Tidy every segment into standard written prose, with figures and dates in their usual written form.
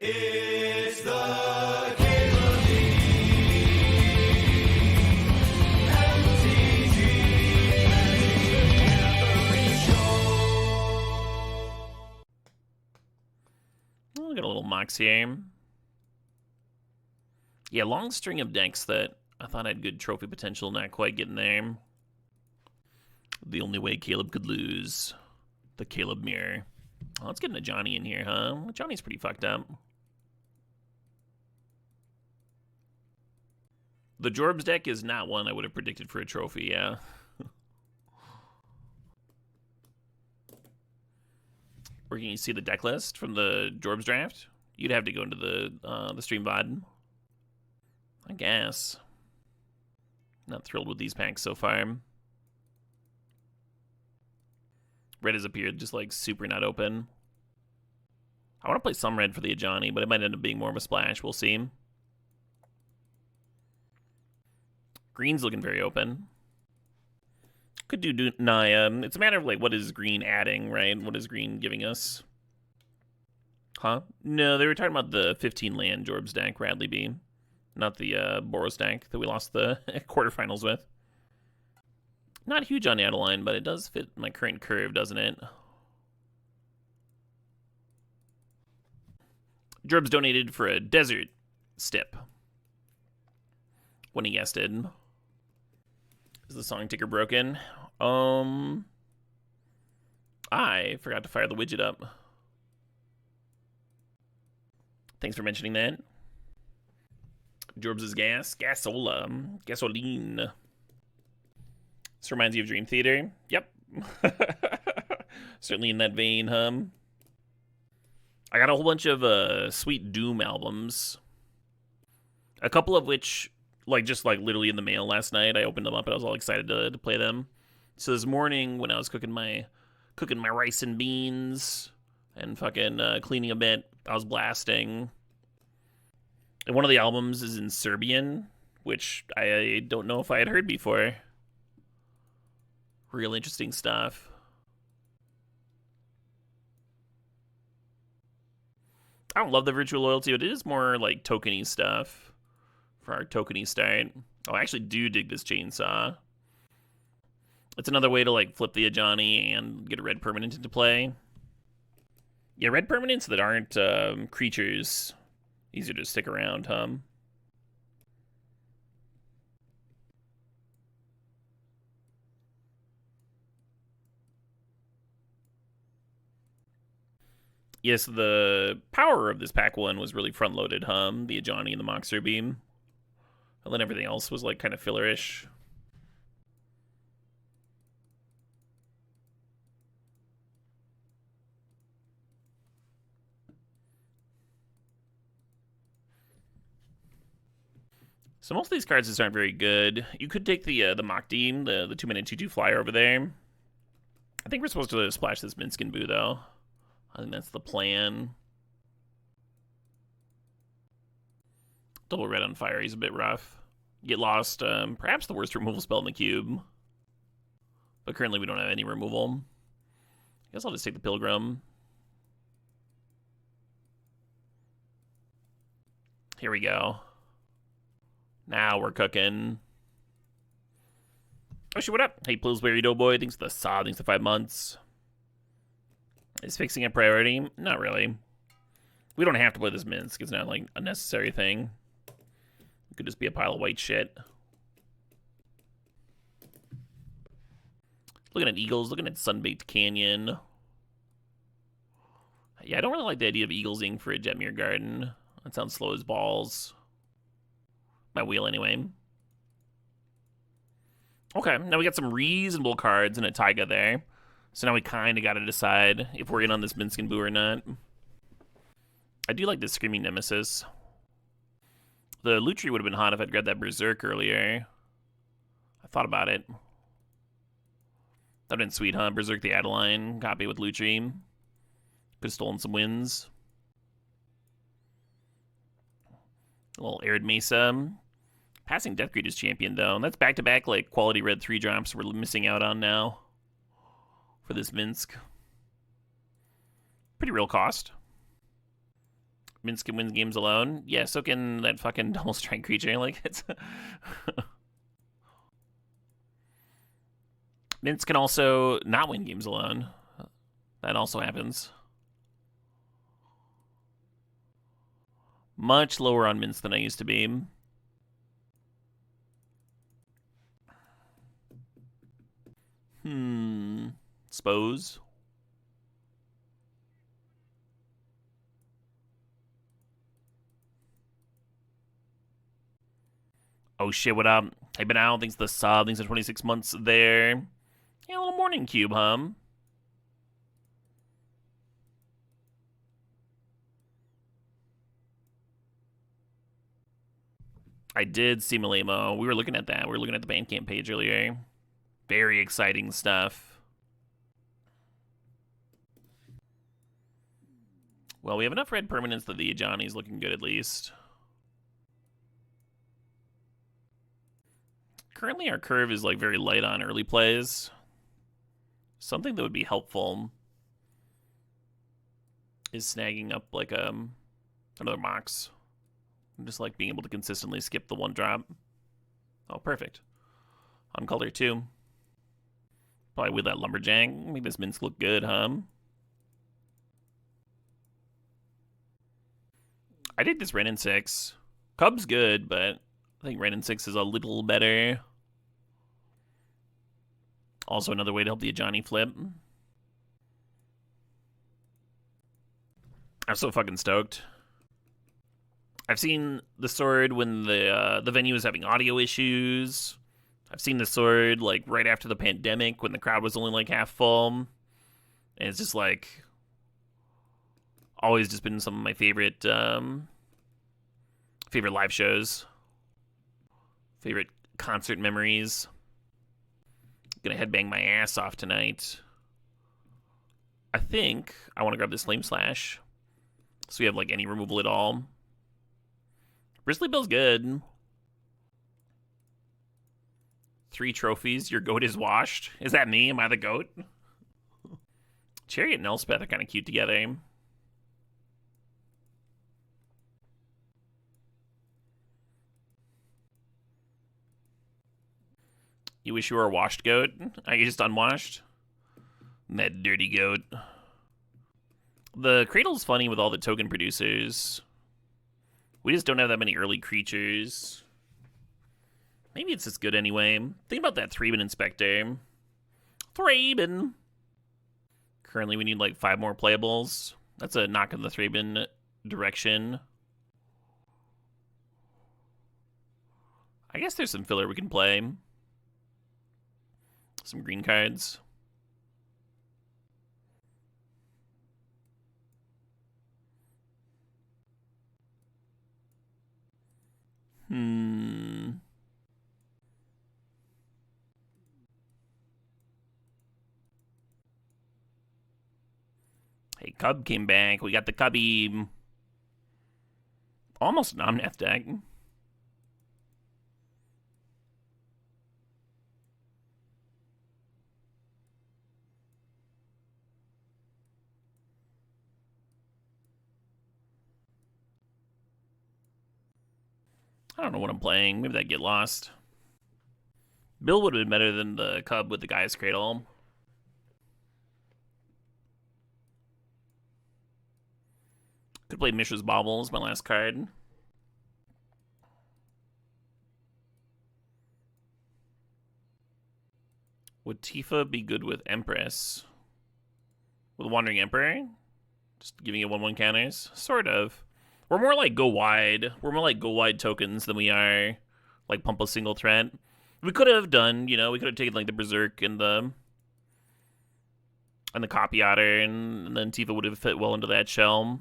It's the Caleb MTGO Show. I'll get a little mox here. Yeah, long string of decks that I thought had good trophy potential, not quite getting there. The only way Caleb could lose. The Caleb mirror. Oh, let's get an Ajani in here, huh? Ajani's pretty fucked up. The Jorbs deck is not one I would have predicted for a trophy, yeah. Or can you see the deck list from the Jorbs draft? You'd have to go into the stream VOD. I guess. Not thrilled with these packs so far. Red has appeared just like super not open. I want to play some red for the Ajani, but it might end up being more of a splash. We'll see. Green's looking very open. Could do Naya. It's a matter of like what is green adding, right? What is green giving us? Huh? No, they were talking about the 15 land Jorbs deck, Radley B. Not the Boros deck that we lost the quarterfinals with. Not huge on Adeline, but it does fit my current curve, doesn't it? Jorbs donated for a desert stip. When he guessed it. Is the song ticker broken? I forgot to fire the widget up. Thanks for mentioning that. Jorbs' gas. Gasoline. This reminds you of Dream Theater. Yep. Certainly in that vein, I got a whole bunch of Sweet Doom albums. A couple of which, just literally in the mail last night. I opened them up and I was all excited to play them. So this morning when I was cooking my rice and beans and fucking cleaning a bit, I was blasting. And one of the albums is in Serbian, which I don't know if I had heard before. Real interesting stuff. I don't love the virtual loyalty, but it is more like tokeny stuff for our tokeny start. Oh, I actually do dig this chainsaw. It's another way to flip the Ajani and get a red permanent into play. Yeah, red permanents that aren't creatures, easier to stick around, Yes, the power of this pack one was really front-loaded, the Ajani and the Moxer Beam. And then everything else was, kind of fillerish. So most of these cards just aren't very good. You could take the Mokdim, the 2-mana 2/2 flyer over there. I think we're supposed to splash this Minskin Boo, though. I think that's the plan. Double red on fire, he's a bit rough. Get lost, perhaps the worst removal spell in the cube. But currently we don't have any removal. I guess I'll just take the Pilgrim. Here we go. Now we're cooking. Oh shit, what up? Hey, Pillsbury Doughboy, thanks for the saw, thanks for 5 months. Is fixing a priority? Not really. We don't have to play this Minsk. It's not a necessary thing. It could just be a pile of white shit. Looking at Eagles, looking at Sunbaked Canyon. Yeah, I don't really like the idea of Eaglesing for a Jetmir Garden. That sounds slow as balls. My wheel, anyway. Okay, now we got some reasonable cards and a Taiga there. So now we kind of got to decide if we're in on this Minskin Boo or not. I do like this Screaming Nemesis. The Lutri would have been hot if I'd grabbed that Berserk earlier. I thought about it. That would have been sweet, huh? Berserk the Adeline, copy with Lutri. Could have stolen some wins. A little Arid Mesa. Passing Death Greed is champion, though. And that's back-to-back, quality red 3-drops we're missing out on now. For this Minsk. Pretty real cost. Minsk can win games alone. Yeah, so can that fucking double strike creature. Like, it's... Minsk can also not win games alone. That also happens. Much lower on Minsk than I used to be. Suppose. Oh shit, what up? Hey, been out. Thanks for the sub. Thanks for 26 months there. Yeah, a little morning cube, hum. I did see Malemo. We were looking at that. We were looking at the Bandcamp page earlier. Very exciting stuff. Well, we have enough red permanents that the Ajani's looking good at least. Currently, our curve is like very light on early plays. Something that would be helpful is snagging up like another Mox. Just like being able to consistently skip the one drop. Oh, perfect. On color 2. Probably with that Lumberjack. Make this Minsk look good, huh? I did this Ren in 6. Cub's good, but I think Ren in 6 is a little better. Also another way to help the Ajani flip. I'm so fucking stoked. I've seen the sword when the venue was having audio issues. I've seen the sword like right after the pandemic when the crowd was only like half full. And it's just like always just been some of my favorite favorite live shows. Favorite concert memories. Gonna headbang my ass off tonight. I think I want to grab this Flame Slash. So we have like any removal at all. Bristly Bill's good. 3 trophies. Your goat is washed. Is that me? Am I the goat? Chariot and Elspeth are kind of cute together. You wish you were a washed goat? Are you just unwashed? That dirty goat. The Cradle's funny with all the token producers. We just don't have that many early creatures. Maybe it's just good anyway. Think about that Thraben Inspector. Thraben! Currently we need like 5 more playables. That's a knock in the Thraben direction. I guess there's some filler we can play. Some green cards. Hey, Cub came back. We got the Cubby. Almost an Omnath deck. I don't know what I'm playing. Maybe that Get Lost. Bill would have been better than the Cub with the Guy's Cradle. Could play Mishra's Baubles, my last card. Would Tifa be good with Empress? With Wandering Emperor? Just giving it 1/1 counters? Sort of. We're more like go wide. We're more like go wide tokens than we are like pump a single threat. We could have done, you know, we could have taken like the Berserk and the Copy Otter, and then Tifa would have fit well into that shell.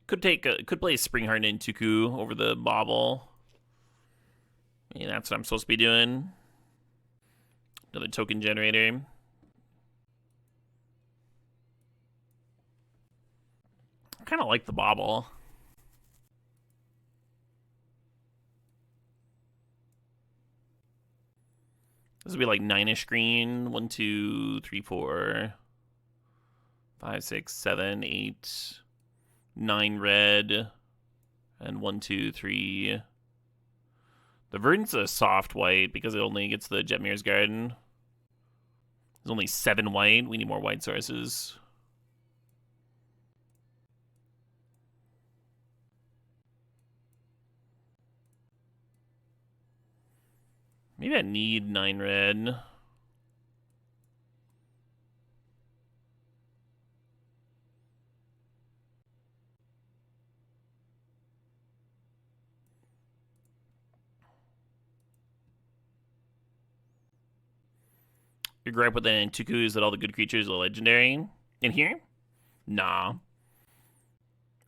Could play Springheart and Tuku over the Bauble. Yeah, that's what I'm supposed to be doing. Another token generator. I kind of like the Bauble. This would be like 9-ish green. 1, 2, 3, 4, 5, 6, 7, 8, 9 red, and 1, 2, 3. The Verdant's a soft white because it only gets the Jetmir's Garden. There's only 7 white. We need more white sources. Maybe I need 9 red. Your gripe with the Nantuku is that all the good creatures are legendary in here? Nah.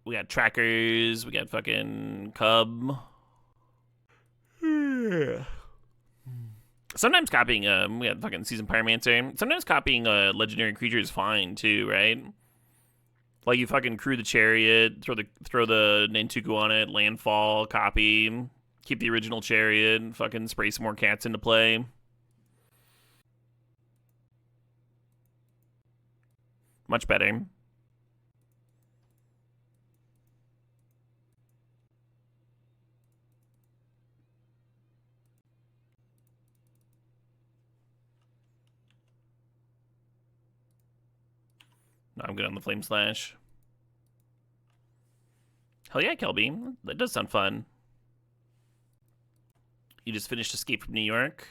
We got trackers, we got fucking Cub. Sometimes copying, we got fucking Season Pyromancer. Sometimes copying a legendary creature is fine too, right? Like you fucking crew the chariot, throw the Nantuku on it, landfall, copy, keep the original chariot, fucking spray some more cats into play. Much better. No, I'm good on the Flame Slash. Hell yeah, Kelby. That does sound fun. You just finished Escape from New York?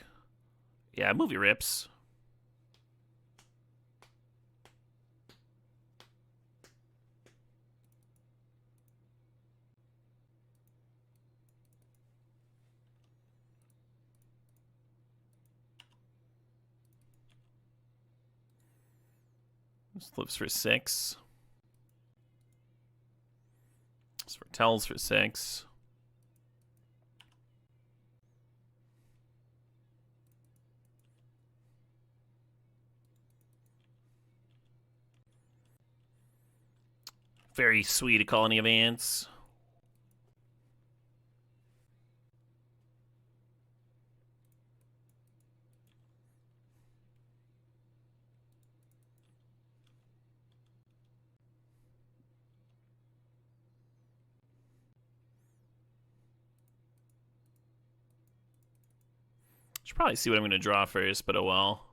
Yeah, movie rips. This flips for 6. This for tells for 6. Very sweet, a colony of ants. Should probably see what I'm going to draw first, but oh well.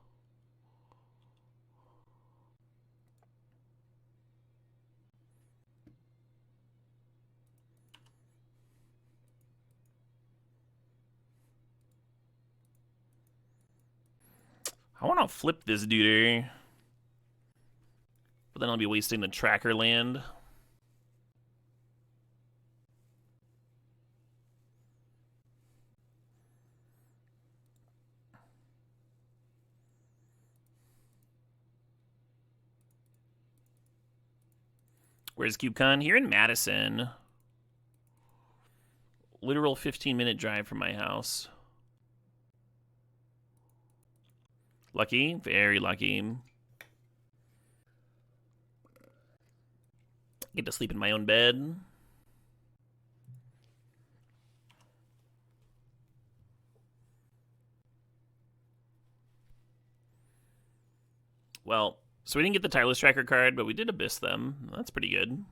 I want to flip this dude, but then I'll be wasting the tracker land. Where's CubeCon? Here in Madison. Literal 15-minute drive from my house. Lucky, very lucky. Get to sleep in my own bed. Well, so we didn't get the Tireless Tracker card, but we did Abyss them. That's pretty good.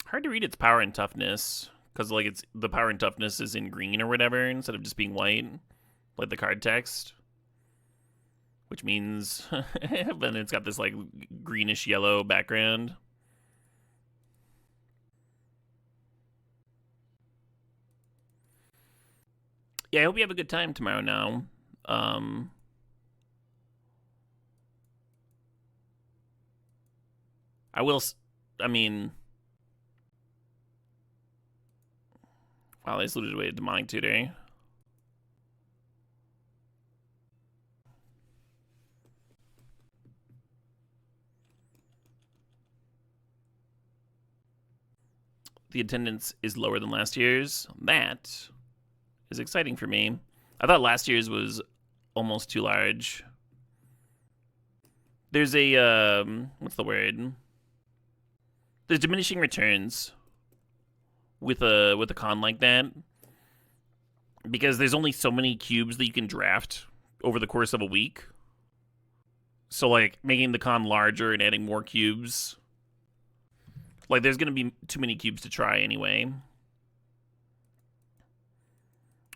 Hard to read its power and toughness, because like it's the power and toughness is in green or whatever instead of just being white, like the card text. Which means then it's got this like greenish yellow background. Yeah, I hope you have a good time tomorrow now. I will, I mean, Wow, they just looted away a demonic tutor. The attendance is lower than last year's. That is exciting for me. I thought last year's was almost too large. There's a what's the word? There's diminishing returns with a con like that, because there's only so many cubes that you can draft over the course of a week. So like making the con larger and adding more cubes, like there's gonna be too many cubes to try anyway.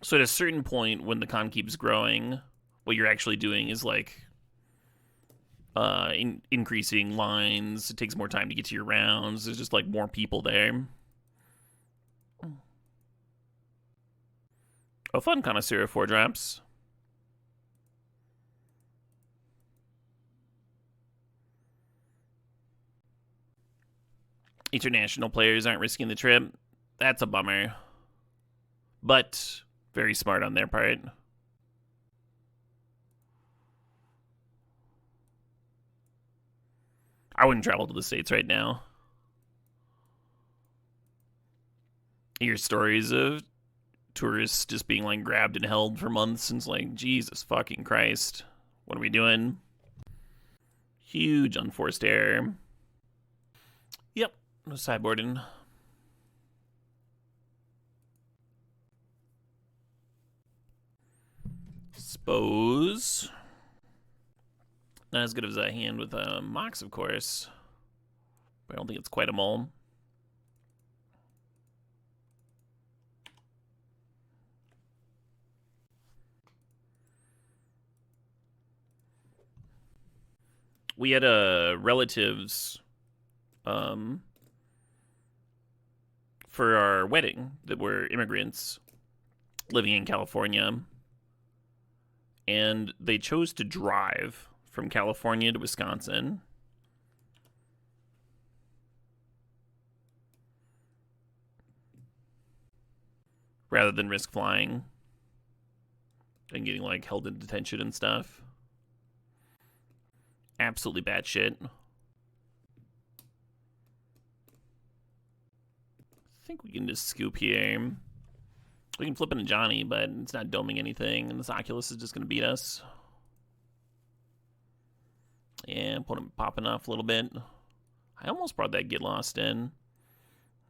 So at a certain point, when the con keeps growing, what you're actually doing is like increasing lines. It takes more time to get to your rounds. There's just like more people there. Oh, fun connoisseur of 4-drops. International players aren't risking the trip. That's a bummer. But very smart on their part. I wouldn't travel to the States right now. Hear stories of tourists just being like grabbed and held for months, and it's like, Jesus fucking Christ. What are we doing? Huge unforced error. Yep, no sideboarding. Suppose. Not as good as a hand with Mox, of course. But I don't think it's quite a mole. We had relatives for our wedding that were immigrants living in California. And they chose to drive from California to Wisconsin. Rather than risk flying and getting like held in detention and stuff. Absolutely batshit. I think we can just scoop here. We can flip an Ajani, but it's not doming anything, and this Oculus is just going to beat us. Yeah, put him popping off a little bit. I almost brought that Get Lost in.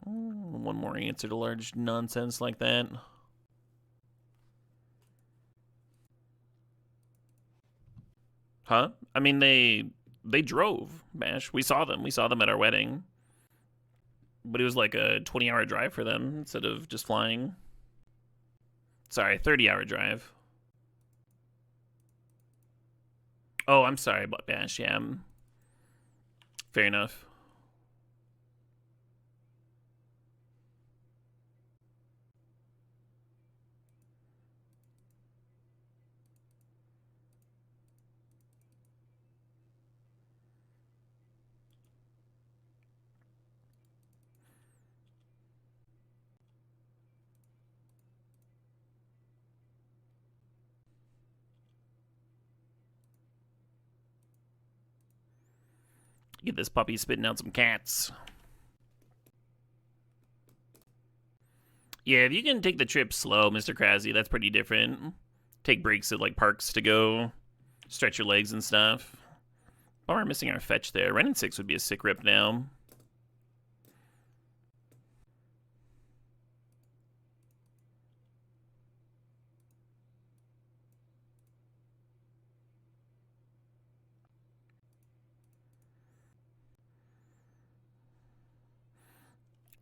One more answer to large nonsense like that. Huh? I mean, they drove, Bash. We saw them. We saw them at our wedding. But it was like a 20-hour drive for them instead of just flying. Sorry, 30-hour drive. Oh, I'm sorry about Bash. Yeah, fair enough. Get this puppy spitting out some cats. Yeah, if you can take the trip slow, Mr. Krasny, that's pretty different. Take breaks at like parks to go stretch your legs and stuff. Bummer missing our fetch there. Ren and 6 would be a sick rip now.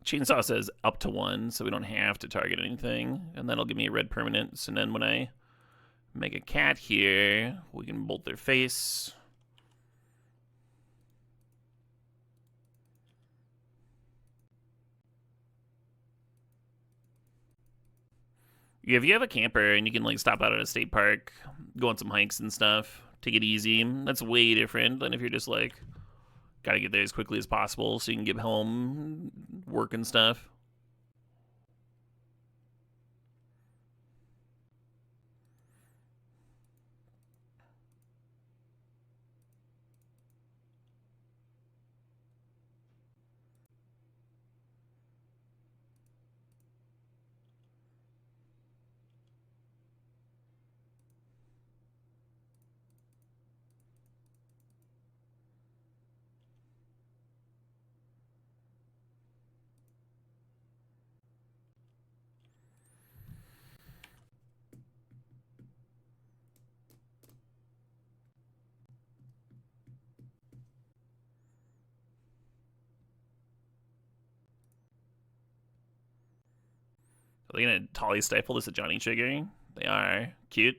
Chainsaw says up to 1, so we don't have to target anything. And that'll give me a red permanence. And then when I make a cat here, we can bolt their face. Yeah, if you have a camper and you can like stop out at a state park, go on some hikes and stuff, take it easy, that's way different than if you're just like, gotta get there as quickly as possible so you can get home, work and stuff. Are they gonna Tolly stifle this Ajani trigger? They are. Cute.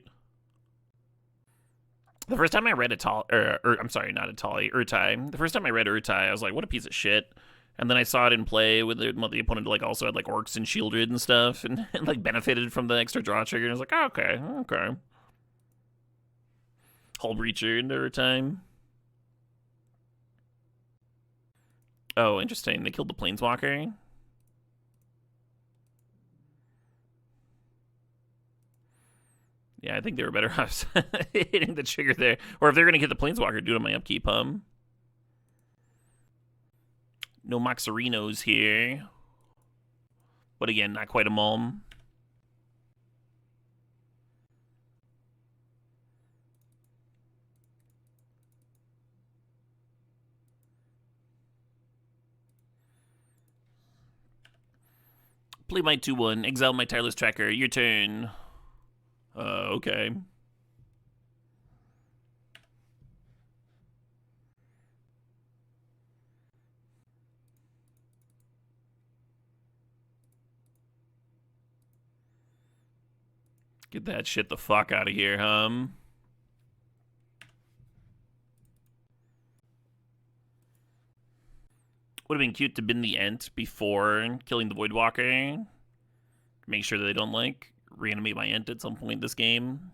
The first time I read I'm sorry, not a Tolly, Urtai. The first time I read Urtai, I was like, what a piece of shit. And then I saw it in play with the opponent like also had like orcs and shielded and stuff, and like benefited from the extra draw trigger. And I was like, oh, okay. Hull Breacher into Urtai. Oh, interesting. They killed the Planeswalker. Yeah, I think they were better off hitting the trigger there. Or if they're going to hit the Planeswalker, do it on my upkeep, No Moxarinos here. But again, not quite a Mulm. Play my 2-1. Exile my tireless tracker. Your turn. Okay. Get that shit the fuck out of here, Would have been cute to bin the Ent before killing the Voidwalker. Make sure that they don't, like, reanimate my Ent at some point this game.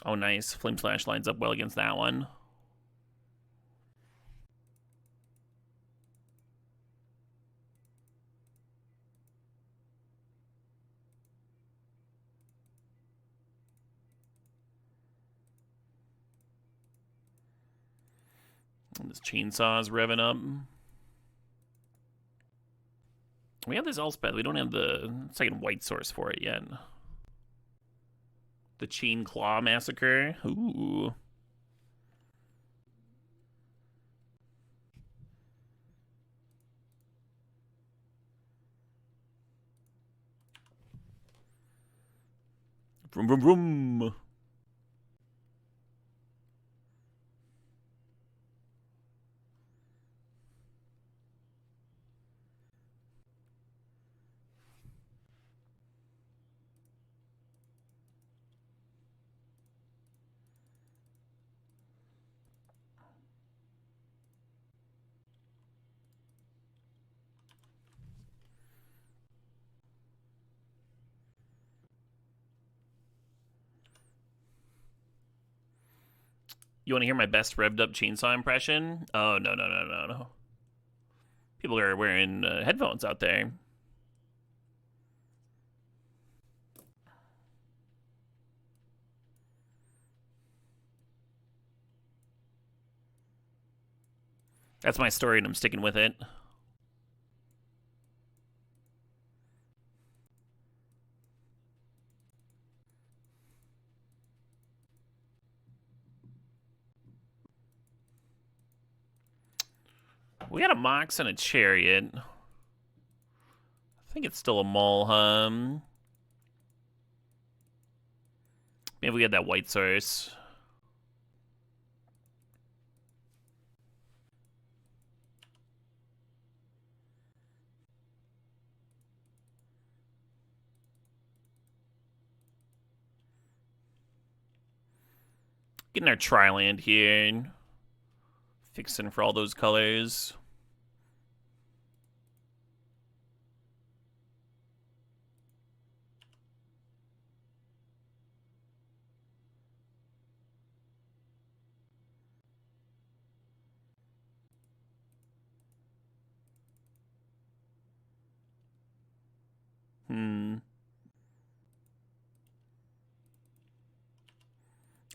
Oh, nice. Flame Slash lines up well against that one. And this chainsaw's revving up. We have this Elspeth. We don't have the second white source for it yet. The Chain Claw Massacre. Ooh. Vroom, vroom, vroom. You want to hear my best revved up chainsaw impression? Oh, no. People are wearing headphones out there. That's my story, and I'm sticking with it. We got a Mox and a Chariot. I think it's still a Mulham. Maybe we had that white source. Getting our Tri-land here. Fixing for all those colors.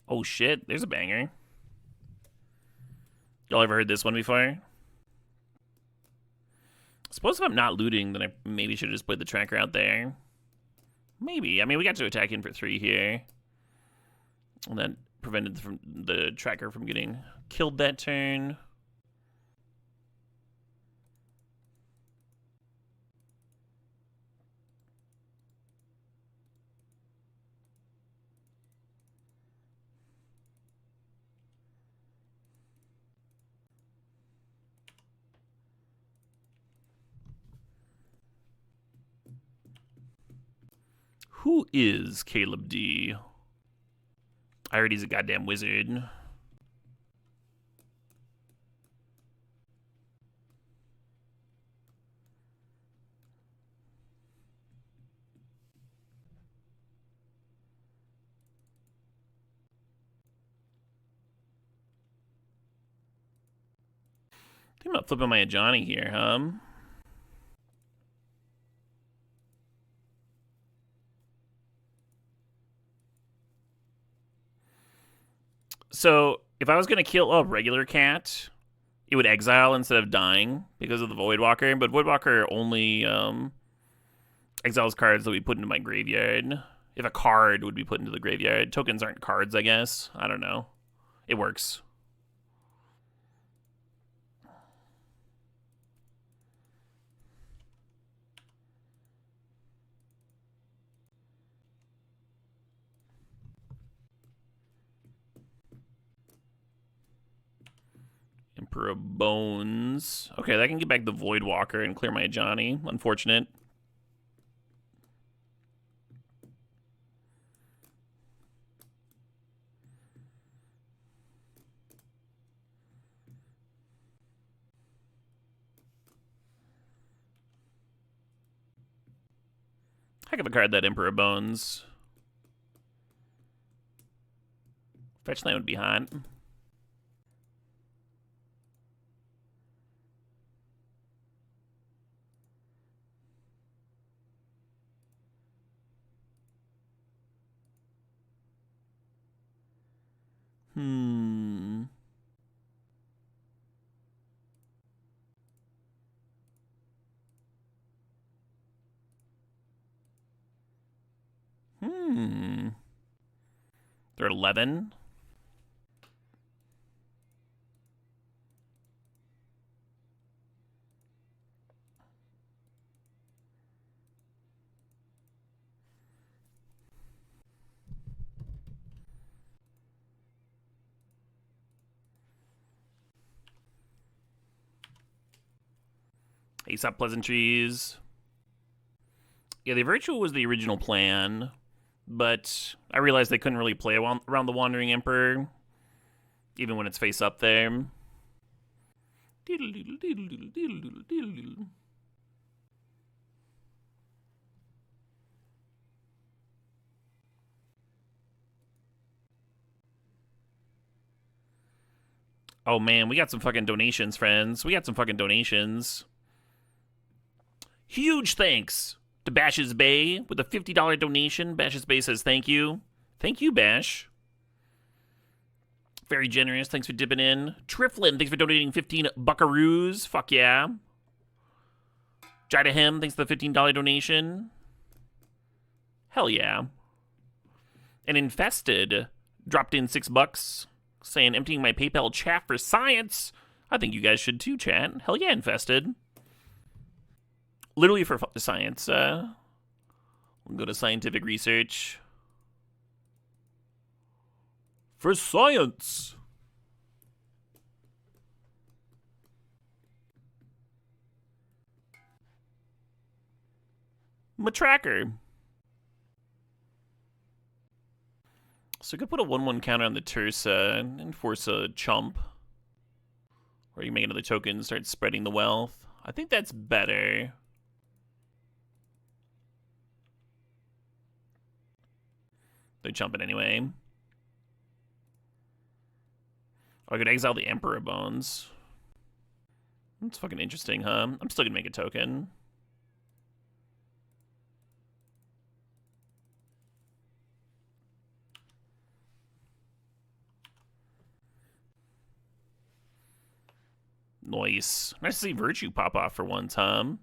Oh shit, there's a banger. Y'all ever heard this one before? I suppose if I'm not looting, then I maybe should have just played the tracker out there. Maybe. I mean, we got to attack in for 3 here. And that prevented the tracker from getting killed that turn. Who is Caleb D? I heard he's a goddamn wizard. I think I'm not flipping my Ajani here, huh? So, if I was going to kill a regular cat, it would exile instead of dying because of the Voidwalker, but Voidwalker only exiles cards that we put into my graveyard. If a card would be put into the graveyard. Tokens aren't cards, I guess. I don't know. It works. Emperor of Bones. Okay, that can get back the Voidwalker and clear my Ajani. Unfortunate. Heck of a card, that Emperor of Bones. Fetch land would be hot. Hmm. They're 11. Aesop Pleasantries. Yeah, the Virtual was the original plan, but I realized they couldn't really play around the Wandering Emperor, even when it's face up there. Oh man, we got some fucking donations, friends. We got some fucking donations. Huge thanks to Bash's Bay with a $50 donation. Bash's Bay says thank you. Thank you, Bash. Very generous. Thanks for dipping in. Triflin, thanks for donating 15 buckaroos. Fuck yeah. Jidahem, thanks for the $15 donation. Hell yeah. And Infested dropped in $6, saying emptying my PayPal chat for science. I think you guys should too, chat. Hell yeah, Infested. Literally for science. We'll go to scientific research. For science. Matracker. So we could put a 1/1 counter on the Tursa and force a chump. Or you make another token and start spreading the wealth. I think that's better. They chump it anyway. Oh, I could exile the Emperor Bones. That's fucking interesting, huh? I'm still gonna make a token. Nice. Nice to see Virtue pop off for one time.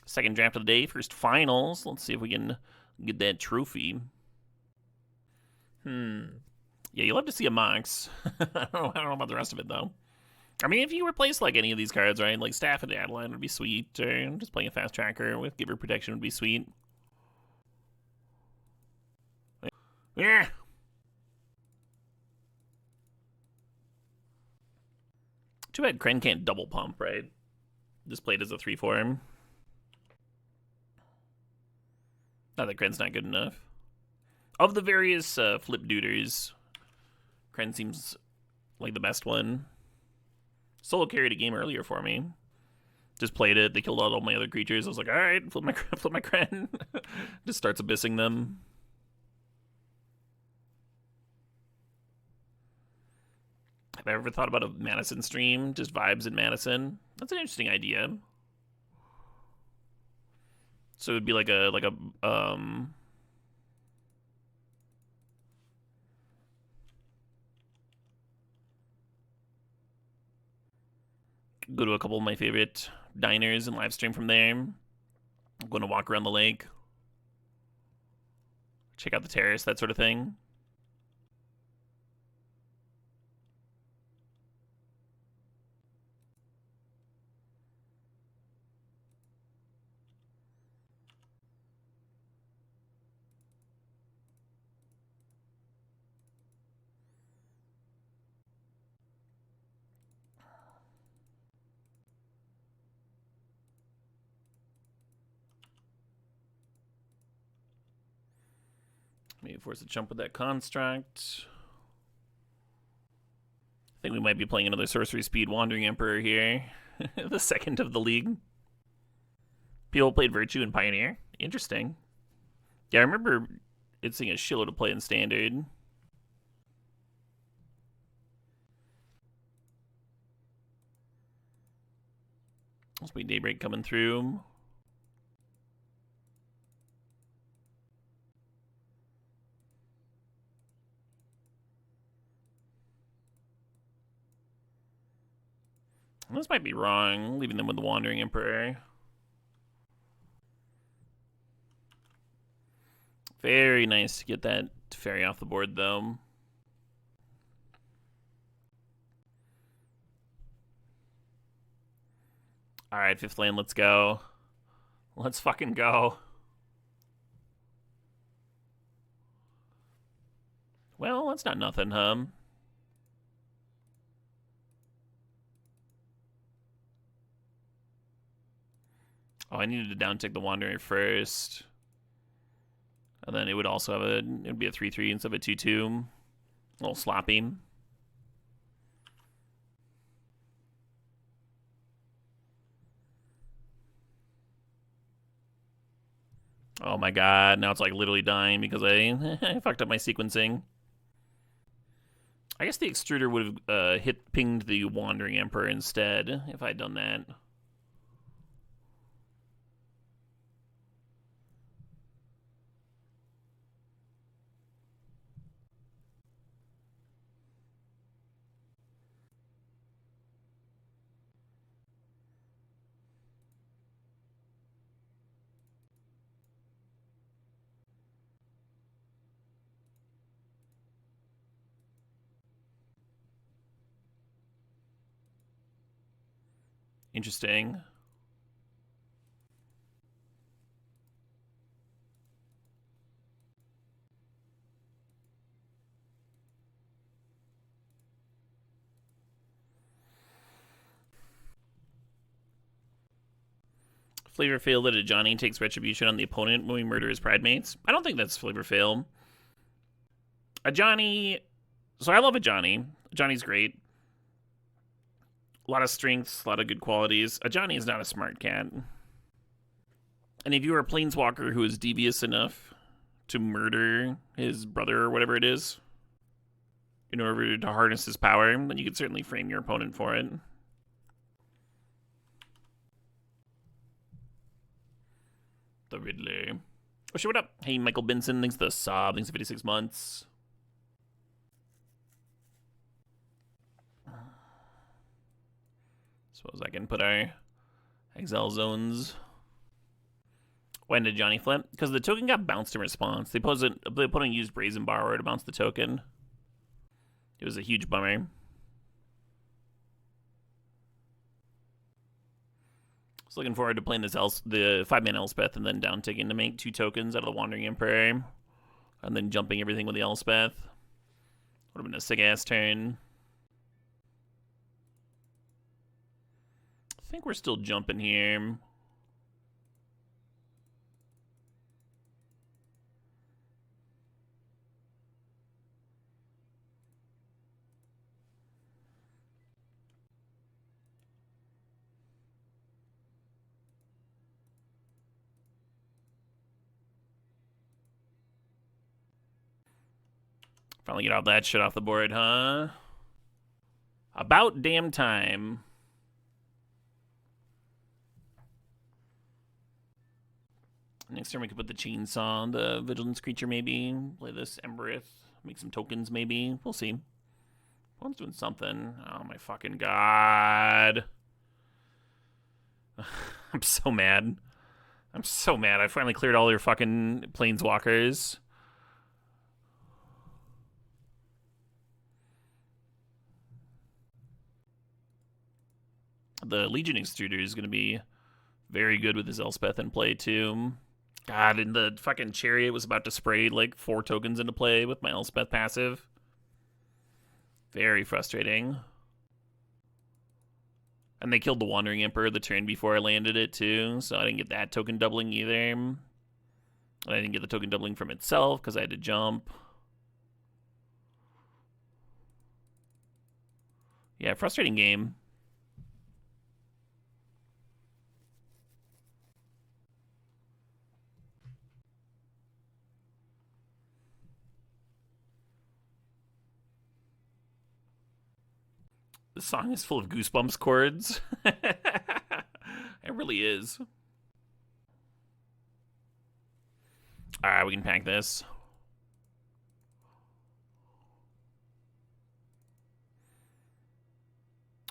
Second draft of the day, first finals. Let's see if we can get that trophy. Yeah, you love to see a Mox. I don't know about the rest of it, though. I mean, if you replace, like, any of these cards, right? Like, Staff and Adeline would be sweet. Or just playing a Fast Tracker with Giver Protection would be sweet. Yeah. Too bad Kren can't double pump, right? Just played as a 3/4. Not that Kren's not good enough. Of the various flip duders, Kren seems like the best one. Solo carried a game earlier for me. Just played it. They killed all my other creatures. I was like, all right, flip my Kren. Just starts abyssing them. Have I ever thought about a Madison stream? Just vibes in Madison. That's an interesting idea. So it would be like a go to a couple of my favorite diners and live stream from there. I'm going to walk around the lake, check out the terrace, that sort of thing. Maybe force a jump with that construct. I think we might be playing another Sorcery Speed Wandering Emperor here. The second of the league. People played Virtue and Pioneer. Interesting. Yeah, I remember it seeing a shitload to play in Standard. Must be Daybreak coming through. This might be wrong, leaving them with the Wandering Emperor. Very nice to get that fairy off the board, though. Alright, 5th land, let's go. Let's fucking go. Well, that's not nothing, huh? Oh, I needed to downtick the Wanderer first. And then it would also have it would be a 3-3 instead of a 2-2. A little sloppy. Oh my god, now it's like literally dying because I fucked up my sequencing. I guess the extruder would have pinged the Wandering Emperor instead if I'd done that. Interesting. Flavor fail that Ajani takes retribution on the opponent when we murder his pridemates. I don't think that's flavor fail. Ajani. So I love Ajani. Ajani's great. A lot of strengths, a lot of good qualities. Ajani is not a smart cat. And if you are a planeswalker who is devious enough to murder his brother or whatever it is in order to harness his power, then you could certainly frame your opponent for it. The Riddler. Oh shit, what up? Hey, Michael Benson, thanks for the sub. Thanks for 56 months. Suppose I can put our exile zones. Why did Johnny flip? Because the token got bounced in response. The opponent used Brazen Borrower to bounce the token. It was a huge bummer. So looking forward to playing this the 5-man Elspeth and then down taking to make 2 tokens out of the Wandering Emperor. And then jumping everything with the Elspeth. Would have been a sick ass turn. I think we're still jumping here. Finally get all that shit off the board, huh? About damn time. Next turn we could put the chainsaw on the vigilance creature maybe. Play this Embereth. Make some tokens maybe. We'll see. One's doing something. Oh my fucking god. I'm so mad. I'm so mad. I finally cleared all your fucking planeswalkers. The Legion Extruder is going to be very good with his Elspeth in play, too. God, and the fucking Chariot was about to spray like 4 tokens into play with my Elspeth passive. Very frustrating. And they killed the Wandering Emperor the turn before I landed it, too, so I didn't get that token doubling either. And I didn't get the token doubling from itself because I had to jump. Yeah, frustrating game. The song is full of goosebumps chords. It really is. Alright, we can pack this.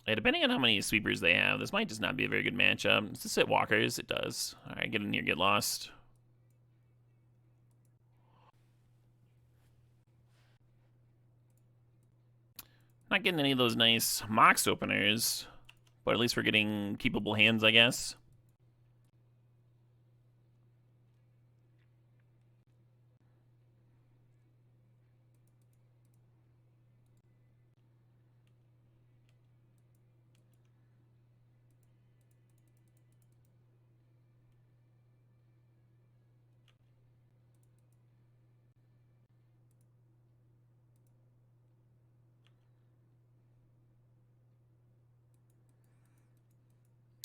Yeah, depending on how many sweepers they have, this might just not be a very good matchup. Does this hit walkers? It does. Alright, get in here, get lost. Not getting any of those nice Mox openers, but at least we're getting keepable hands, I guess.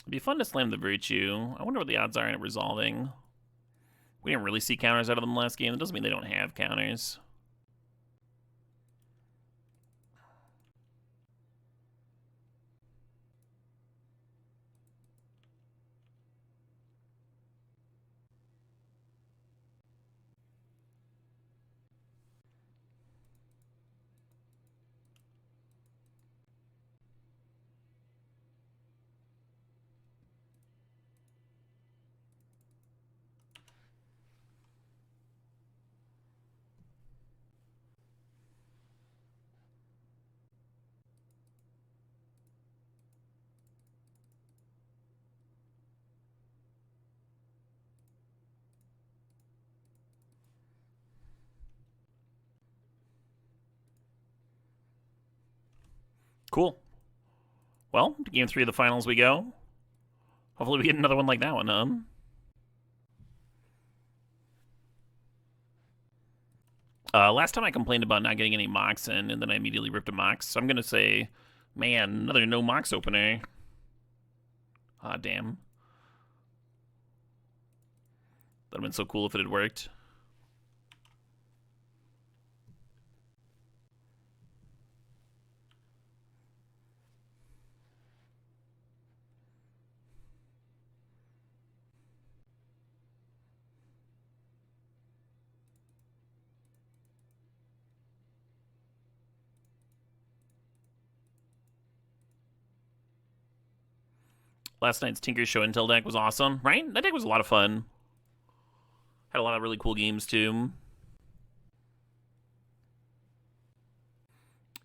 It'd be fun to slam the Virtue. I wonder what the odds are in it resolving. We didn't really see counters out of them last game. That doesn't mean they don't have counters. Cool. Well, to game 3 of the finals we go. Hopefully we get another one like that one, last time I complained about not getting any Mox in, and then I immediately ripped a Mox. So I'm going to say, man, another no Mox opener. Ah, damn. That would have been so cool if it had worked. Last night's Tinker's Show and Tell deck was awesome, right? That deck was a lot of fun. Had a lot of really cool games, too.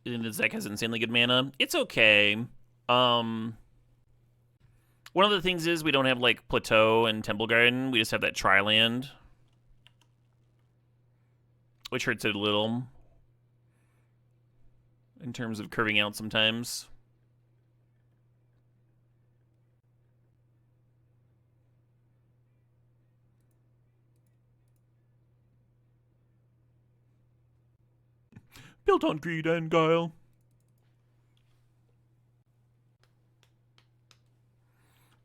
And this deck has insanely good mana. It's okay. One of the things is we don't have, like, Plateau and Temple Garden. We just have that Tri-land, which hurts it a little in terms of curving out sometimes. Built on greed and guile.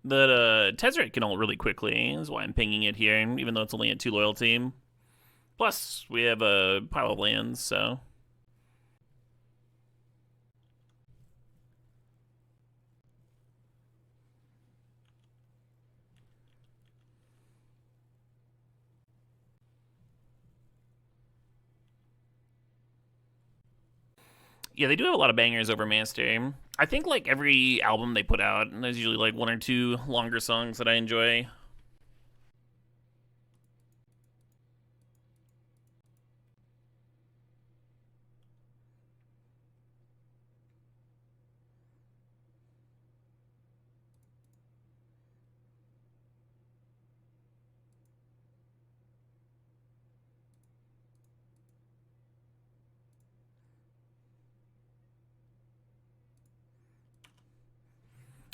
That Tezzeret can ult really quickly. That's why I'm pinging it here, even though it's only at 2 loyalty. Plus, we have a pile of lands, so Yeah, they do have a lot of bangers over Master. I think like every album they put out, and there's usually like one or two longer songs that I enjoy.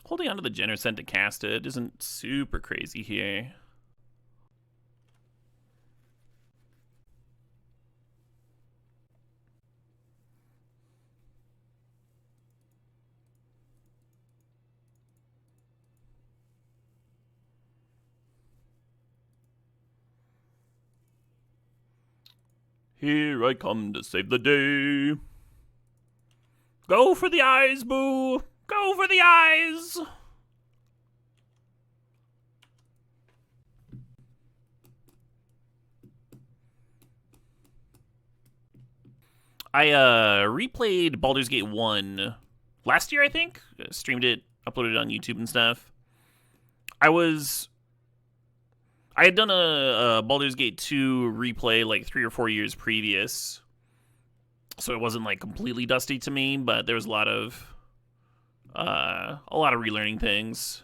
Holding onto the Genercent to cast it isn't super crazy here. Here I come to save the day. Go for the eyes, boo! Go for the eyes! I replayed Baldur's Gate 1 last year, I think. Streamed it, uploaded it on YouTube and stuff. I had done a Baldur's Gate 2 replay like 3 or 4 years previous. So it wasn't like completely dusty to me, but there was a lot of relearning things.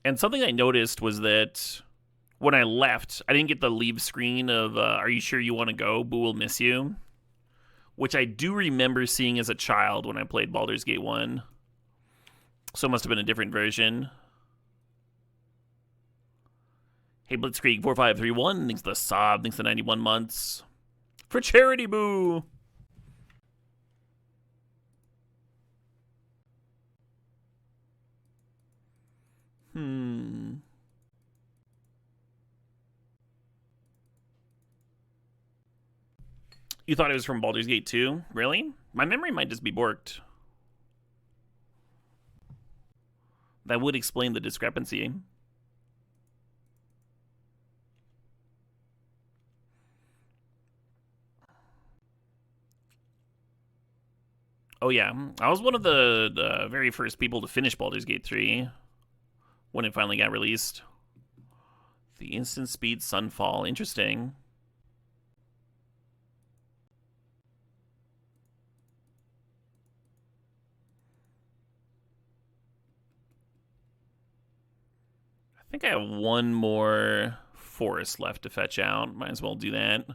And something I noticed was that when I left, I didn't get the leave screen of "Are you sure you want to go? Boo will miss you," which I do remember seeing as a child when I played Baldur's Gate 1. So it must have been a different version. Hey, Blitzkrieg4531, thanks to the sob, thanks to 91 months. For charity, boo! You thought it was from Baldur's Gate 2? Really? My memory might just be borked. That would explain the discrepancy. Oh yeah, I was one of the very first people to finish Baldur's Gate 3 when it finally got released. The instant speed sunfall, interesting. I think I have one more forest left to fetch out. Might as well do that.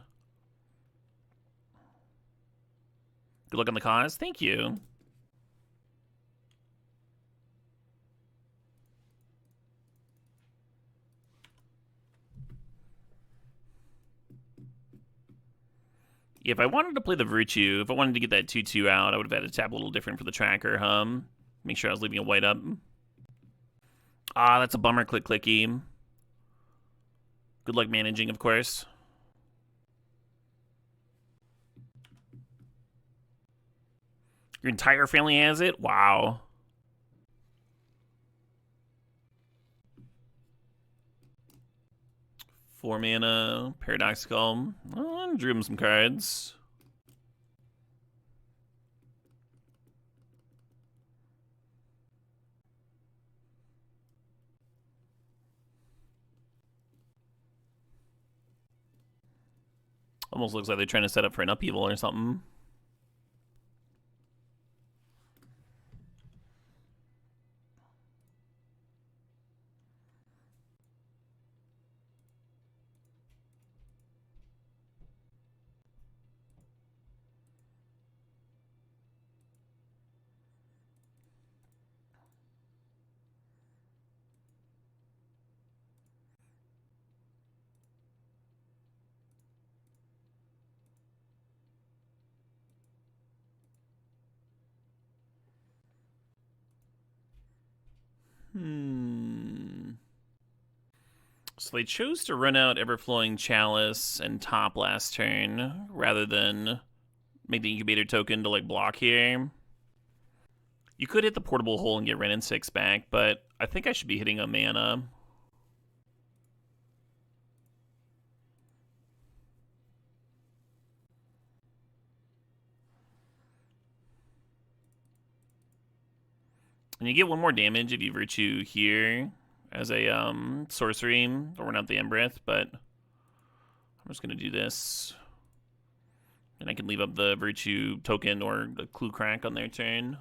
Good luck on the cause. Thank you. If I wanted to play the Virtue, if I wanted to get that 2-2 out, I would have had to tap a little different for the tracker, Make sure I was leaving a white up. Ah, that's a bummer, clicky. Good luck managing, of course. Your entire family has it? Wow. Four mana, Paradoxical. Oh, drew him some cards. Almost looks like they're trying to set up for an upheaval or something. So they chose to run out Everflowing Chalice and top last turn rather than make the Incubator token to like block here. You could hit the Portable Hole and get Ren and 6 back, but I think I should be hitting a mana. And you get 1 more damage if you virtue here as a sorcery, or not the Embreth, but I'm just gonna do this. And I can leave up the virtue token or the clue crack on their turn.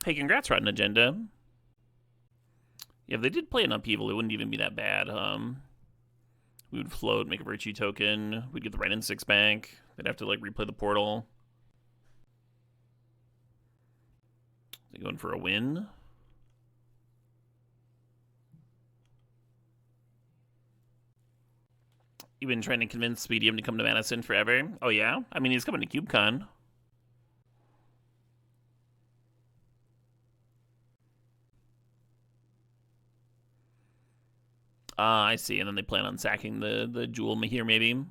Hey, congrats, Rotten Agenda. Yeah, if they did play an upheaval, it wouldn't even be that bad. We would float, make a virtue token. We'd get the right in 6 bank. They'd have to like replay the portal. They going for a win. You've been trying to convince Speedium to come to Madison forever? Oh yeah? I mean, he's coming to CubeCon. I see. And then they plan on sacking the Jewel Mahir, maybe.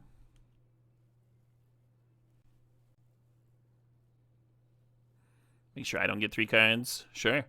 Make sure I don't get 3 cards. Sure.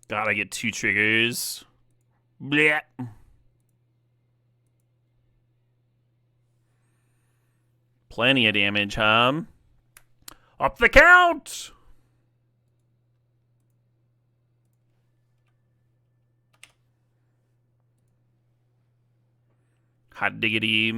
God, I get 2 triggers. Blech. Plenty of damage, huh? Up the count! Hot diggity.